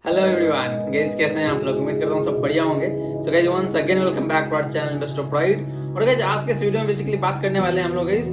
Hello everyone guys, कैसे हैं आप लोग। उम्मीद करता हूँ सब बढ़िया होंगे। So guys once again welcome back to our channel Investor Pride. और गाइस आज के इस वीडियो में बेसिकली बात करने वाले हैं हम लोग गाइस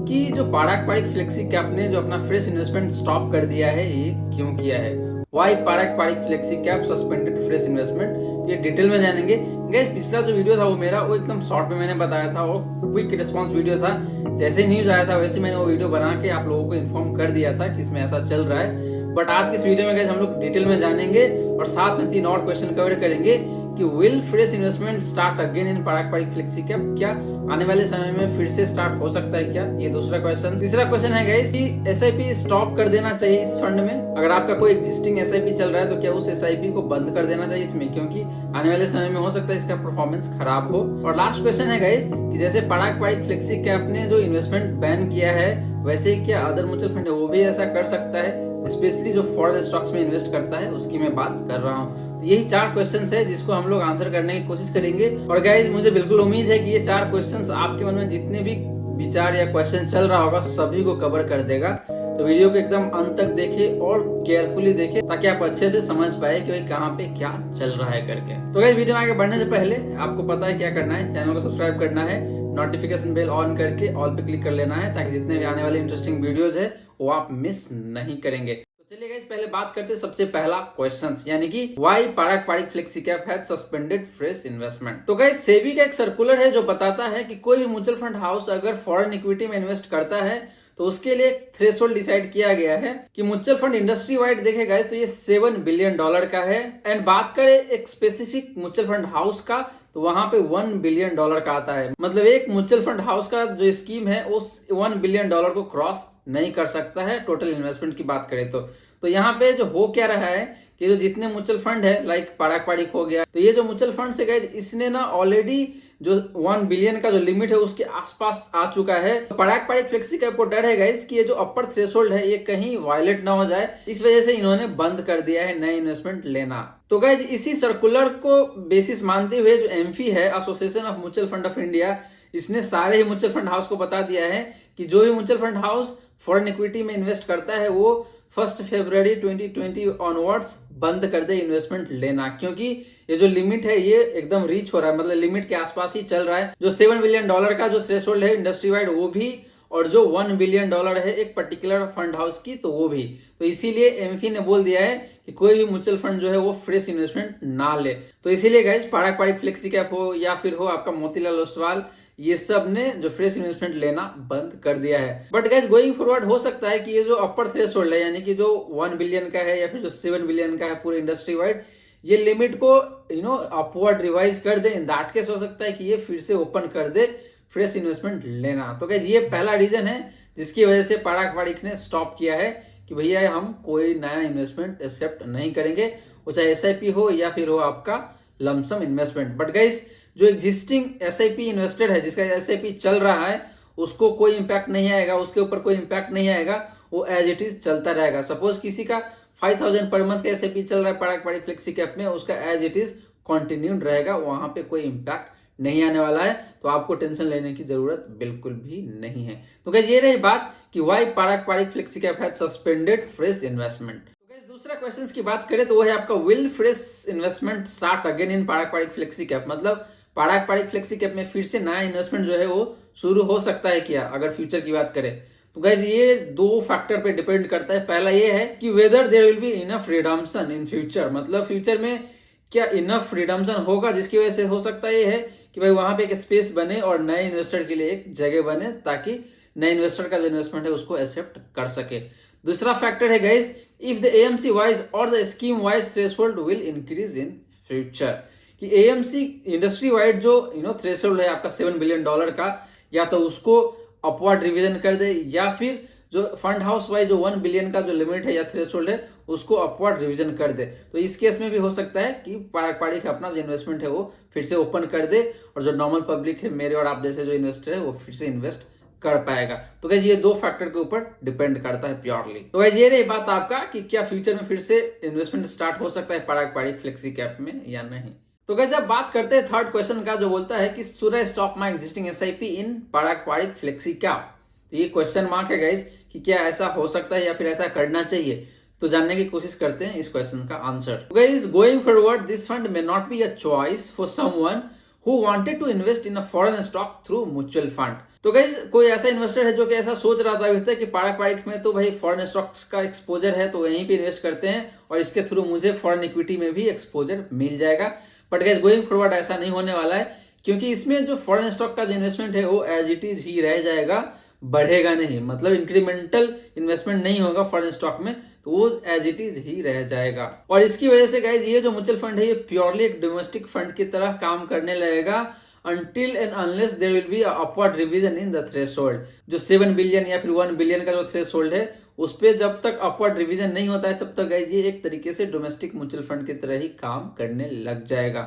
कि जो पाराक पारिक फ्लेक्सी कैप ने जो अपना फ्रेश इन्वेस्टमेंट स्टॉप कर दिया है, ये क्यों किया है। Why Parag Parikh flexi cap suspended fresh investment, ये डिटेल में जानेंगे गाइस। पिछला जो वीडियो था वो मेरा एकदम शॉर्ट में मैंने बताया था और क्विक रिस्पॉन्स वीडियो था। जैसे ही न्यूज आया था वैसे मैंने वो वीडियो बना के आप लोगों को इन्फॉर्म कर दिया था कि इसमें ऐसा चल रहा है। बट आज के इस वीडियो में गाइस हम लोग डिटेल में जानेंगे और साथ में 3 और क्वेश्चन कवर करेंगे कि will fresh investment start again in Parag Parikh flexi cap, क्या आने वाले समय में फिर से स्टार्ट हो सकता है क्या, ये दूसरा क्वेश्चन। तीसरा क्वेश्चन है गाइस कि एसआईपी स्टॉप कर देना चाहिए इस फंड में। अगर आपका कोई एग्जिस्टिंग एसआईपी चल रहा है तो क्या उस एसआईपी को बंद कर देना चाहिए इसमें, क्योंकि आने वाले समय में हो सकता है इसका परफॉर्मेंस खराब हो। और लास्ट क्वेश्चन है गाइस कि जैसे पाराक पारिक फ्लेक्सी कैप ने जो इन्वेस्टमेंट बैन किया है, वैसे क्या अदर म्यूचुअल फंड है वो भी ऐसा कर सकता है, स्पेशली जो फॉरेन स्टॉक्स में इन्वेस्ट करता है उसकी मैं बात कर रहा हूँ। तो यही 4 क्वेश्चंस है जिसको हम लोग आंसर करने की कोशिश करेंगे। और गाइज मुझे बिल्कुल उम्मीद है कि ये 4 क्वेश्चंस आपके मन में जितने भी विचार या क्वेश्चन चल रहा होगा सभी को कवर कर देगा। तो वीडियो को एकदम अंत तक देखे और केयरफुली देखे ताकि आप अच्छे से समझ पाए कि भाई कहाँ पे क्या चल रहा है करके। तो गाइज वीडियो में आगे बढ़ने से पहले आपको पता है क्या करना है, चैनल को सब्सक्राइब करना है, नोटिफिकेशन बेल ऑन करके ऑल पे क्लिक कर लेना है ताकि जितने भी आने वाले इंटरेस्टिंग वीडियोज है वो आप मिस नहीं करेंगे। तो चलिए गाइस पहले बात करते हैं सबसे पहला क्वेश्चंस, यानी कि why Parag Parikh flexi cap has suspended fresh investment. तो गाइस सेबी का एक सर्कुलर है जो बताता है कि कोई भी म्यूचुअल फंड हाउस अगर फॉरेन इक्विटी में इन्वेस्ट करता है तो उसके लिए एक थ्रेशोल्ड डिसाइड किया गया है कि म्यूचुअल फंड इंडस्ट्री वाइड देखे गाइस तो ये $7 बिलियन का है। एंड बात करें एक स्पेसिफिक म्यूचुअल फंड हाउस का तो वहां पे $1 बिलियन का आता है। मतलब एक म्यूचुअल फंड हाउस का जो स्कीम है वो $1 बिलियन को क्रॉस नहीं कर सकता है टोटल इन्वेस्टमेंट की बात करें तो यहाँ पे जो हो क्या रहा है कि जो जितने म्यूचुअल फंड है लाइक पाराक पारिक हो गया, तो ये जो म्यूचुअल फंड से गाइस इसने ना ऑलरेडी जो 1 बिलियन का जो लिमिट है उसके आसपास आ चुका है। तो पाराक पारिक फ्लेक्सी कैप को डर है गाइस कि ये जो अपर थ्रेशोल्ड है ये कहीं वायलेट ना हो जाए, इस वजह से इन्होंने बंद कर दिया है नए इन्वेस्टमेंट लेना। तो गाइस इसी सर्कुलर को बेसिस मानते हुए जो एमफी है, association of mutual fund of India, इसने सारे ही म्यूचुअल फंड हाउस को बता दिया है कि जो भी mutual fund house foreign equity में इन्वेस्ट करता है वो 1 फरवरी 2020 ऑनवर्ड्स बंद कर दे इन्वेस्टमेंट लेना, क्योंकि ये जो लिमिट है ये एकदम रीच हो रहा है, मतलब लिमिट के आसपास ही चल रहा है। जो $7 बिलियन का जो थ्रेशोल्ड है इंडस्ट्री वाइड वो भी, और जो $1 बिलियन है एक पर्टिकुलर फंड हाउस की तो वो भी। तो इसीलिए एमफी ने बोल दिया है कि कोई भी म्यूचुअल फंड जो है वो फ्रेश इन्वेस्टमेंट ना ले। तो इसीलिए गाइस पाराक पारिक फ्लेक्सी कैप हो या फिर हो आपका मोतीलाल ओसवाल, ये सब ने जो फ्रेश इन्वेस्टमेंट लेना बंद कर दिया है। बट गाइस गोइंग फॉरवर्ड हो सकता है कि ये जो अपर थ्रेशोल्ड है, यानी कि जो 1 बिलियन का है या फिर जो 7 बिलियन का है पूरे इंडस्ट्री वाइड, ये लिमिट को अपवर्ड रिवाइज कर दे। इन दैट केस हो सकता है कि ये फिर से ओपन कर दे फ्रेश इन्वेस्टमेंट लेना। तो गाइस ये पहला रीजन है जिसकी वजह से पाराक पारिक ने स्टॉप किया है कि भैया हम कोई नया इन्वेस्टमेंट एक्सेप्ट नहीं करेंगे, वो चाहे एसआईपी हो या फिर हो आपका लमसम इन्वेस्टमेंट। बट गाइस जो एग्जिस्टिंग एसआईपी इन्वेस्टेड है, जिसका एसआईपी चल रहा है, उसको कोई इंपैक्ट नहीं आएगा, उसके ऊपर कोई इंपैक्ट नहीं आएगा, वो एज इट इज चलता रहेगा। सपोज किसी का 5000 पर मंथ का एसआईपी चल रहा है पाराक पारिक फ्लेक्सी कैप में, उसका एज इट इज कंटिन्यूड रहेगा, वहां पे कोई इंपैक्ट नहीं आने वाला है। तो आपको टेंशन लेने की जरूरत बिल्कुल भी नहीं है। तो गाइस ये रही बात कि why Parag Parikh flexi cap has suspended fresh investment. दूसरा क्वेश्चन की बात करें तो वो है आपका will fresh investment start again in Parag Parikh flexi cap. मतलब पाराक पारिक फ्लेक्सी कैप में फिर से नया इन्वेस्टमेंट जो है वो शुरू हो सकता है क्या, अगर फ्यूचर की बात करें तो गाइस ये 2 फैक्टर पे डिपेंड करता है। पहला ये है कि whether there will be enough redemption in future, मतलब फ्यूचर में क्या इनफ रिडम्पशन होगा जिसकी वजह से हो सकता है ये है कि भाई वहां पे एक स्पेस बने और नए इन्वेस्टर के लिए एक जगह बने ताकि नए इन्वेस्टर का जो इन्वेस्टमेंट है उसको एक्सेप्ट कर सके। दूसरा फैक्टर है guys if the AMC wise और the scheme wise threshold will increase in future, कि एएमसी इंडस्ट्री वाइड जो थ्रेशोल्ड है आपका $7 बिलियन का, या तो उसको अपवर्ड रिवीजन कर दे या फिर जो फंड हाउस वाइज जो 1 बिलियन का जो लिमिट है या थ्रेशोल्ड है उसको अपवर्ड रिवीजन कर दे। तो इस केस में भी हो सकता है कि पाराक पारिक अपना जो इन्वेस्टमेंट है वो फिर से ओपन कर दे और जो नॉर्मल पब्लिक है, मेरे और आप जैसे जो इन्वेस्टर है, वो फिर से इन्वेस्ट कर पाएगा। तो गाइस ये 2 फैक्टर के ऊपर डिपेंड करता है प्योरली। तो गाइस ये रही बात आपका कि क्या फ्यूचर में फिर से इन्वेस्टमेंट स्टार्ट हो सकता है पाराक पारिक फ्लेक्सी कैप में या नहीं। तो गाइस जब बात करते हैं थर्ड क्वेश्चन का जो बोलता है कि should I stop my existing SIP in Parag Parikh flexi cap, तो ये क्वेश्चन मार्क है गाइस कि क्या ऐसा हो सकता है या फिर ऐसा करना चाहिए। तो जानने की कोशिश करते हैं इस क्वेश्चन का answer. Guys, going forward this fund may not be a choice for someone who wanted to invest in a foreign stock through mutual fund। तो गाइस, कोई ऐसा इन्वेस्टर है जो कि ऐसा सोच रहा था अभी तक कि पारंपरिक में तो भाई फॉरेन स्टॉक्स का एक्सपोजर है तो यहीं पे इन्वेस्ट करते हैं और इसके थ्रू मुझे फॉरेन इक्विटी में भी एक्सपोजर मिल जाएगा। बट गाइस, गोइंग फॉरवर्ड ऐसा नहीं होने वाला है, क्योंकि इसमें जो फॉरेन स्टॉक का जो इन्वेस्टमेंट है वो एज इट इज ही रह जाएगा, बढ़ेगा नहीं। मतलब इंक्रीमेंटल इन्वेस्टमेंट नहीं होगा फॉरेन स्टॉक में, तो वो एज इट इज ही रह जाएगा। और इसकी वजह से गाइज ये जो म्यूचुअल फंड है ये प्योरली एक डोमेस्टिक फंड की तरह काम करने लगेगा until and unless there will be a upward revision in the threshold। जो 7 बिलियन या फिर 1 बिलियन का जो थ्रेशोल्ड है उस पे जब तक अपवर्ड रिवीजन नहीं होता है तब तक गाइज ये एक तरीके से डोमेस्टिक म्यूचुअल फंड की तरह ही काम करने लग जाएगा।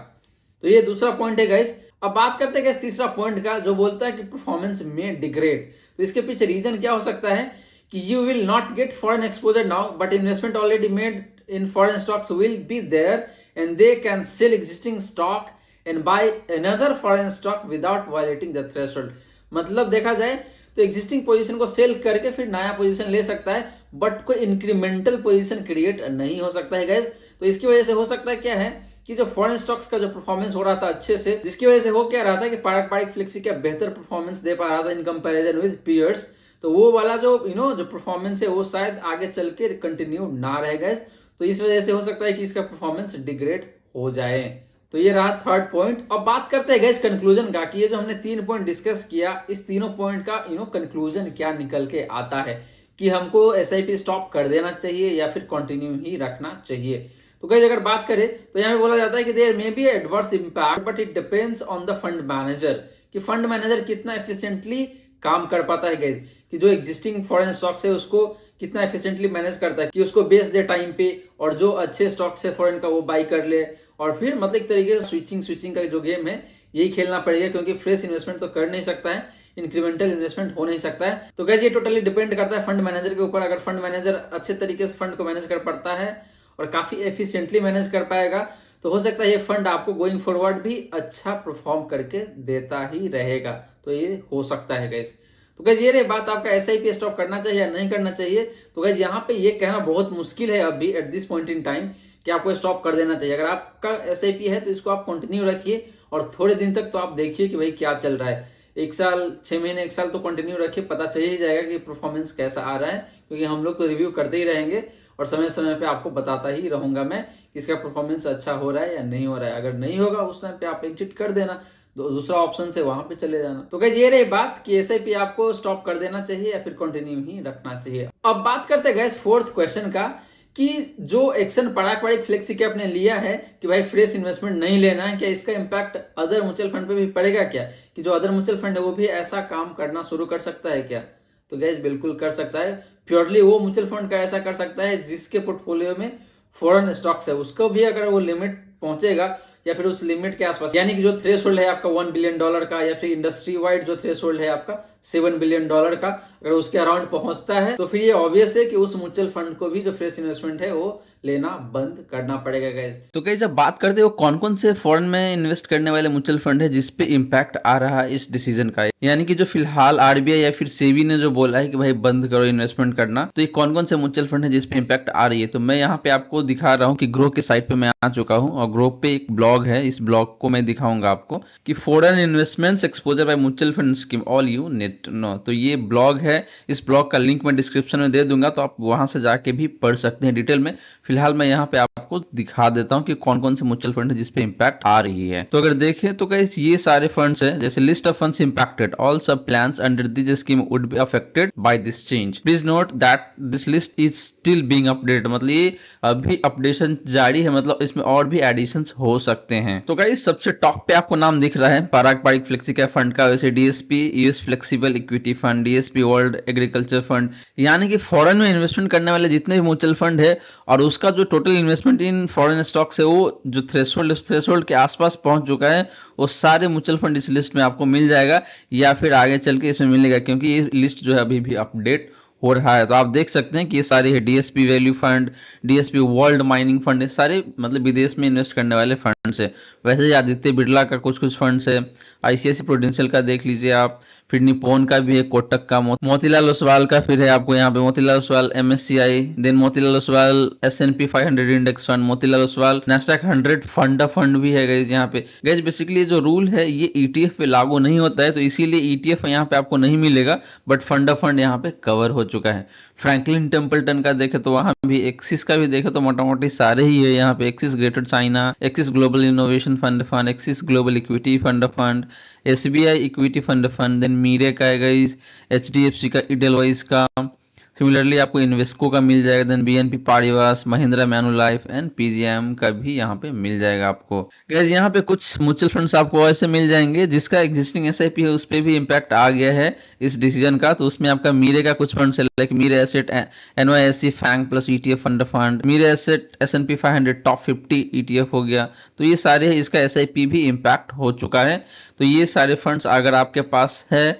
तो ये दूसरा पॉइंट है गाइज। अब बात करते हैं गाइज तीसरा पॉइंट का, जो बोलता है कि परफॉर्मेंस में डिग्रेड। तो इसके पीछे रीजन क्या हो सकता है कि you will not get foreign exposure now, but investment already made in foreign stocks will be there and they can sell existing stock and buy another foreign stock without violating the threshold। मतलब देखा जाए तो existing position को cell करके फिर नया position ले सकता है, बट कोई इंक्रीमेंटल पोजीशन क्रिएट नहीं हो सकता है गाइज। तो इसकी वजह से हो सकता है क्या है कि जो फॉरेन स्टॉक्स का जो परफॉर्मेंस हो रहा था अच्छे से, जिसकी वजह से हो क्या रहा था कि पारंपरिक फ्लेक्सी क्या बेहतर परफॉर्मेंस दे पा रहा था इन कंपैरिजन विद पीयर्स, तो वो वाला जो जो परफॉर्मेंस है वो शायद आगे चल के कंटिन्यू ना रहेगा। तो इस वजह से हो सकता है कि इसका परफॉर्मेंस डिग्रेड हो जाए। तो ये रहा थर्ड पॉइंट। अब बात करते हैं गाइस कंक्लूजन का, कि ये जो हमने 3 पॉइंट डिस्कस किया, इस तीनों पॉइंट का कंक्लूजन क्या निकल के आता है कि हमको एसआईपी स्टॉप कर देना चाहिए या फिर कंटिन्यू ही रखना चाहिए। तो गाइस अगर बात करें तो यहाँ पे बोला जाता है कि there may be adverse impact but it depends on the fund manager, कि फंड मैनेजर कितना एफिशिएंटली काम कर पाता है गाइस, कि जो एग्जिस्टिंग फॉरेन स्टॉक्स है उसको कितना एफिशिएंटली मैनेज करता है कि उसको बेच दे टाइम पे, और जो अच्छे स्टॉक्स है फॉरेन का वो बाई कर ले, और फिर मतलब एक तरीके से स्विचिंग का जो गेम है यही खेलना पड़ेगा, क्योंकि फ्रेश इन्वेस्टमेंट तो कर नहीं सकता है, इंक्रीमेंटल इन्वेस्टमेंट हो नहीं सकता है। तो गाइस ये टोटली डिपेंड करता है फंड मैनेजर के ऊपर। अगर फंड मैनेजर अच्छे तरीके से फंड को मैनेज कर पाता है और काफी एफिशिएंटली मैनेज कर पाएगा तो हो सकता है ये फंड आपको गोइंग फॉरवर्ड भी अच्छा परफॉर्म करके देता ही रहेगा। तो ये हो सकता है गाइस। तो गाइस ये रही बात, आपका एसआईपी स्टॉप करना चाहिए या नहीं करना चाहिए। तो गाइस यहाँ पे ये कहना बहुत मुश्किल है अभी at this point in time कि आपको स्टॉप कर देना चाहिए। अगर आपका एसआईपी है तो इसको आप कंटिन्यू रखिए और थोड़े दिन तक तो आप देखिए कि भाई क्या चल रहा है। 1 साल 6 महीने 1 साल तो कंटिन्यू रखिए, पता चल ही जाएगा कि परफॉर्मेंस कैसा आ रहा है, क्योंकि हम लोग तो रिव्यू करते ही रहेंगे और समय समय पे आपको बताता ही रहूंगा मैं कि इसका परफॉर्मेंस अच्छा हो रहा है या नहीं हो रहा है। अगर नहीं होगा उस टाइम पे आप एग्जिट कर देना, दूसरा ऑप्शन से वहां पे चले जाना। तो गाइस ये रही बात कि एसआईपी आपको स्टॉप कर देना चाहिए या फिर कंटिन्यू ही रखना चाहिए। अब बात करते हैं गाइस फोर्थ क्वेश्चन का, कि जो एक्शन पारंपरिक फ्लेक्सी कैप ने लिया है कि भाई फ्रेश इन्वेस्टमेंट नहीं लेना है, क्या इसका इंपैक्ट अदर म्यूचुअल फंड पे भी पड़ेगा क्या, कि जो अदर म्यूचुअल फंड है वो भी ऐसा काम करना शुरू कर सकता है क्या। तो गाइस बिल्कुल कर सकता है। प्योरली वो म्यूचुअल फंड का ऐसा कर सकता है जिसके पोर्टफोलियो में फॉरेन स्टॉक्स है, उसको भी अगर वो लिमिट पहुंचेगा या फिर उस लिमिट के आसपास, यानी कि जो थ्रेशोल्ड है आपका $1 बिलियन का या फिर इंडस्ट्री वाइड जो थ्रेशोल्ड है आपका $7 बिलियन का, अगर उसके अराउंड पहुंचता है तो फिर ये ऑब्वियस है कि उस म्यूचुअल फंड को भी जो फ्रेश इन्वेस्टमेंट है वो लेना बंद करना पड़ेगा गाइस। तो गाइस जब बात करते हो कौन कौन से फॉरेन में इन्वेस्ट करने वाले म्यूचुअल फंड है जिसपे इम्पैक्ट आ रहा है इस डिसीजन का, यानी कि जो फिलहाल आरबीआई या फिर सेबी ने जो बोला है कि भाई बंद करो इन्वेस्टमेंट करना, तो ये कौन कौन से म्यूचुअल फंड है जिसपे इम्पैक्ट आ रही है। तो मैं यहाँ पे आपको दिखा रहा हूँ कि ग्रो के साइट पे मैं आ चुका हूँ और ग्रो पे एक ब्लॉग है, इस ब्लॉग को मैं दिखाऊंगा आपको कि foreign investments exposure by mutual fund scheme all you need to know. तो ये ब्लॉग है, इस ब्लॉग का लिंक मैं डिस्क्रिप्शन में दे दूंगा, तो आप वहां से जाके भी पढ़ सकते हैं डिटेल में। फिलहाल मैं यहाँ पे आपको दिखा देता हूँ कि कौन कौन से म्यूचुअल फंड है जिसपे इम्पैक्ट आ रही है। तो अगर देखें तो गाइस ये सारे फंड्स है, जैसे list of funds impacted, all sub plans under this scheme would be affected by this change, please note that this list is still being updated. मतलब ये अभी अपडेशन जारी है, मतलब इसमें और भी एडिशंस हो सकते हैं। तो गाइस सबसे टॉप पे आपको नाम दिख रहा है पारंपरिक फ्लेक्सी कैप फंड का, वैसे DSP US flexible equity fund, DSP world agriculture fund, यानी कि फॉरेन में इन्वेस्टमेंट करने वाले जितने भी म्यूचुअल फंड है और उसका जो total investment in foreign stocks है वो जो थ्रेशोल्ड के आसपास पहुंच चुका है, वो सारे म्यूचुअल फंड इस लिस्ट में आपको मिल जाएगा या फिर आगे चल के इसमें मिलेगा, क्योंकि ये लिस्ट जो है अभी भी अपडेट हो रहा है। तो आप देख सकते हैं कि ये सारे है DSP value fund, DSP world mining fund है, सारे मतलब विदेश में इन्वेस्ट करने वाले फंड्स है। वैसे ही आदित्य बिरला का कुछ फंड्स है, आईसीआईसी प्रूडेंशियल का देख लीजिए आप, फिर निप्पॉन का भी है, कोटक का, मोतीलाल ओसवाल का, फिर है आपको यहाँ पे Motilal Oswal MSCI, then Motilal Oswal S&P 500 index fund, Motilal Oswal Nasdaq 100 fund भी है गाइज यहाँ पे। गाइज बेसिकली जो रूल है ये ETF पे लागू नहीं होता है, तो इसीलिए ETF यहाँ पे आपको नहीं मिलेगा, बट फंड यहाँ पे कवर हो चुका है। फ्रैंकलिन टेम्पल्टन का देखे तो वहां भी, एक्सिस का भी देखे तो मोटा मोटी सारे ही है यहाँ पे। Axis Greater China, Axis Global Innovation Fund, Axis Global Equity Fund, SBI equity fund, then Mirae का है गाइस, HDFC का, इडेलवाइस का, सिमिलरली आपको इन्वेस्को का मिल जाएगा, then BNP Paribas, Mahindra Manulife and PGIM का भी यहाँ पे मिल जाएगा आपको। गाइस यहाँ पे कुछ म्यूचुअल फंड्स आपको ऐसे मिल जाएंगे जिसका एग्जिस्टिंग SIP है उस पर भी इम्पैक्ट आ गया है इस डिसीजन का। तो उसमें आपका मीरे का कुछ फंड है, like Mirae Asset NYSE FANG plus ETF fund, Mirae Asset S&P 500 top 50 ETF हो गया। तो ये सारे इसका SIP भी इम्पैक्ट हो चुका है। तो ये सारे फंड्स अगर आपके पास है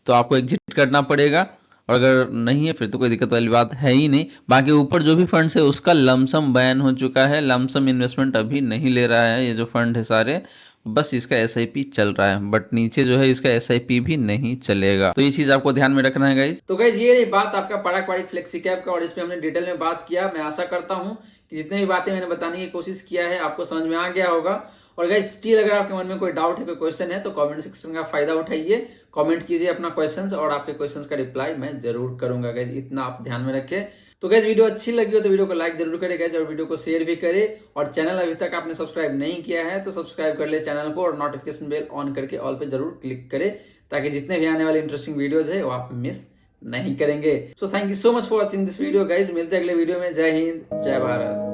तो आपको एग्जिट करना पड़ेगा, और अगर नहीं है फिर तो कोई दिक्कत वाली बात है ही नहीं। बाकी ऊपर जो भी फंड्स है उसका लमसम बैन हो चुका है, लमसम इन्वेस्टमेंट अभी नहीं ले रहा है ये जो फंड है सारे, बस इसका SIP चल रहा है, बट नीचे जो है इसका SIP भी नहीं चलेगा। तो ये चीज आपको ध्यान में रखना है गाइज। तो गाइज ये बात आपका पराग पारिक फ्लेक्सी कैप का, और इस पे हमने डिटेल में बात किया। मैं आशा करता हूं कि जितने भी बातें मैंने बताने की कोशिश किया है आपको समझ में आ गया होगा। और गाइज स्टिल अगर आपके मन में कोई डाउट है, कोई क्वेश्चन है, तो कमेंट सेक्शन का फायदा उठाइए, कमेंट कीजिए अपना क्वेश्चंस, और आपके क्वेश्चंस का रिप्लाई मैं जरूर करूंगा गाइज, इतना आप ध्यान में रखें। तो गाइज वीडियो अच्छी लगी हो तो वीडियो को लाइक जरूर करें गाइज, और वीडियो को शेयर भी करें, और चैनल अभी तक आपने सब्सक्राइब नहीं किया है तो सब्सक्राइब कर ले चैनल को, और नोटिफिकेशन बेल ऑन करके ऑल पे जरूर क्लिक करें, ताकि जितने भी आने वाले इंटरेस्टिंग वीडियोज है वो आप मिस नहीं करेंगे। So thank you so much for watching this video guys, मिलते हैं अगले वीडियो में। जय हिंद, जय भारत।